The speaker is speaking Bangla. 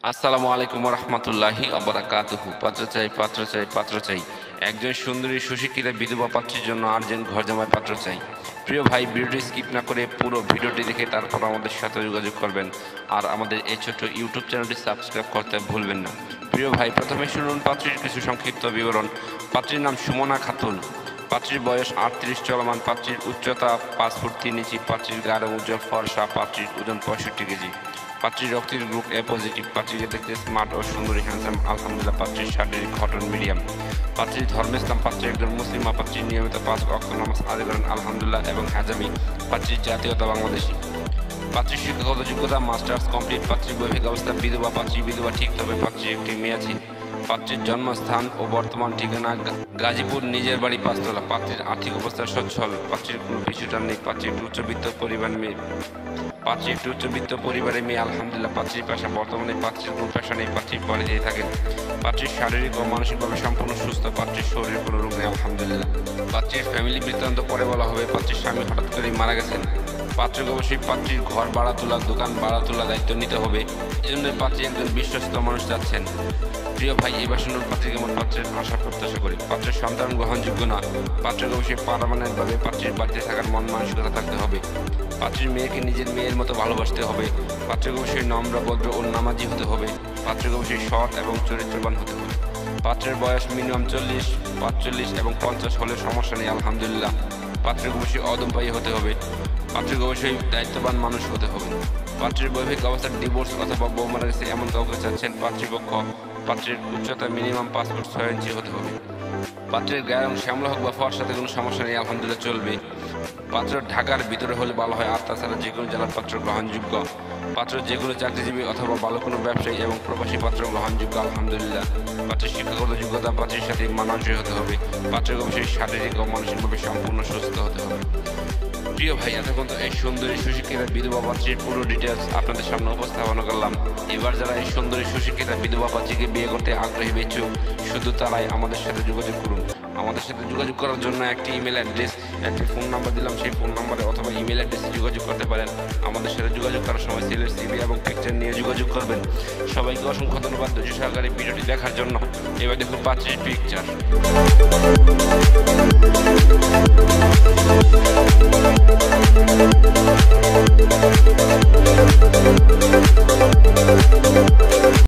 আসসালামু আলাইকুম রহমতুল্লাহি আবরাকাতুহু। পাত্র চাই, পাত্র চাই, পাত্র চাই। একজন সুন্দরী সুশিক্ষিতা বিধবা পাত্রীর জন্য আর্জেন্ট ঘর জামাই পাত্র চাই। প্রিয় ভাই, ভিডিওটি স্কিপ না করে পুরো ভিডিওটি দেখে তারপর আমাদের সাথে যোগাযোগ করবেন। আর আমাদের এই ছোট্ট ইউটিউব চ্যানেলটি সাবস্ক্রাইব করতে ভুলবেন না। প্রিয় ভাই, প্রথমে শুনুন পাত্রীর কিছু সংক্ষিপ্ত বিবরণ। পাত্রীর নাম সুমনা খাতুন। পাত্রীর বয়স 38 চলমান। পাত্রীর উচ্চতা 5 ফুট 3 ইঞ্চি। পাত্রীর গাঢ় উজ্জ্বল ফর্সা। পাত্রীর ওজন 65 কেজি। পাত্রীর রক্তের গ্রুপ এ পজিটিভ। পাত্রীকে দেখতে স্মার্ট ও সুন্দরী, হ্যান্ডসাম আলহামদুলিল্লাহ। পাত্রীর শারীরিক গঠন মিডিয়াম। পাত্রীর ধর্ম ইসলাম। পাত্রী একজন মুসলিমা। পাত্রী নিয়মিত 5 ওয়াক্ত নামাজ আদায় করেন আলহামদুলিল্লাহ এবং হাজাবি। পাত্রীর জাতীয়তা বাংলাদেশী। পাত্রীর শিক্ষাগত যোগ্যতা মাস্টার্স কমপ্লিট। পাত্রীর বৈবাহিক অবস্থা বিধবা। পাত্রী বিধবা ঠিক, তবে পাত্রীর একটি মেয়ে আছে। পাত্রীর জন্মস্থান ও বর্তমান ঠিকানা গাজীপুর, নিজের বাড়ি 5 তলা। পাত্রীর আর্থিক অবস্থা সচ্ছল। পাত্রীর কোনো পিছুটান নেই। পাত্রী একটি উচ্চবিত্ত পরিবার মেয়ে। পাত্রী একটি উচ্চবিত্ত পরিবারের মেয়ে আলহামদুলিল্লাহ। পাত্রীর পেশা বর্তমানে পাত্রীর কোনো পেশা নেই। পাত্রীর বাড়িতেই থাকেন। পাত্রীর শারীরিক ও মানসিকভাবে সম্পূর্ণ সুস্থ। পাত্রীর শরীরে কোনো রোগ নেই আলহামদুলিল্লাহ। পাত্রীর ফ্যামিলি বৃত্তান্ত পরে বলা হবে। পাত্রীর স্বামী হঠাৎ করেই মারা গেছেন। পাত্রকে অবশ্যই পাত্রীর ঘর ভাড়া তোলা, দোকান ভাড়া তোলা দায়িত্ব নিতে হবে। এই জন্য পাত্রী একজন বিশ্বস্ত মানুষ যাচ্ছেন। প্রিয় ভাই, এবার শুনুন পাত্রী কেমন পাত্রের আশা প্রত্যাশা করি। পাত্রের সন্তান গ্রহণযোগ্য না। পাত্রকে অবশ্যই পার্মানেন্টভাবে পাত্রীর বাড়িতে থাকার মন মানসিকতা থাকতে হবে। পাত্রীর মেয়েকে নিজের মেয়ের মতো ভালোবাসতে হবে। পাত্রকে অবশ্যই নম্র, ভদ্র ও নামাজি হতে হবে। পাত্রকে অবশ্যই সৎ এবং চরিত্রবান হতে হবে। পাত্রের বয়স মিনিমাম 40, 45 এবং 50 হলে সমস্যা নেই আলহামদুলিল্লাহ। পাত্রকে অবশ্যই অদম্পায়ী হতে হবে। পাত্রকে অবশ্যই দায়িত্ববান মানুষ হতে হবে। পাত্রের বৈবাহিক অবস্থার ডিভোর্স অথবা বউ মারা গেছে এমন কাউকে চাচ্ছেন পাত্রীপক্ষ। পাত্রের উচ্চতা মিনিমাম 5 ফুট 6 ইঞ্চি হতে হবে। পাত্রের গায়ের রং শ্যামলা হোক বা ফর্সাতে কোনো সমস্যা নেই আলহামদুলিল্লাহ, চলবে। পাত্র ঢাকার ভিতরে হলে ভালো হয়, আর তাছাড়া যে কোনো জেলার পাত্র গ্রহণযোগ্য। পাত্র যে কোনো চাকরিজীবী অথবা ভালো কোনো ব্যবসায়ী এবং প্রবাসী পাত্র গ্রহণযোগ্য আলহামদুলিল্লাহ। পাত্রের শিক্ষাগত যোগ্যতা পাত্রের সাথে মানানসই হতে হবে। পাত্রের অবশ্যই শারীরিক ও মানসিকভাবে সম্পূর্ণ সুস্থ হতে হবে। প্রিয় ভাই, এতক্ষণ তো এই সুন্দরী সুশিক্ষিতা বিধবা পাত্রীর পুরো ডিটেলস আপনাদের সামনে উপস্থাপনা করলাম। এবার যারা এই সুন্দরী সুশিক্ষিতা বিধবা পাত্রীকে বিয়ে করতে আগ্রহী ইচ্ছুক, শুধু তারাই আমাদের সাথে যোগাযোগ করুন। আমাদের সাথে যোগাযোগ করার জন্য একটি ইমেল অ্যাড্রেস, একটি ফোন নাম্বার দিলাম। সেই ফোন নাম্বারে অথবা ইমেল অ্যাড্রেসে যোগাযোগ করতে পারেন। আমাদের সাথে যোগাযোগ করার সময় ছেলের সিভি এবং পিকচার নিয়ে যোগাযোগ করবেন। সবাইকে অসংখ্য ধন্যবাদ ধৈর্য সহকারে ভিডিওটি দেখার জন্য। এবার দেখুন পাত্রীর পিকচার।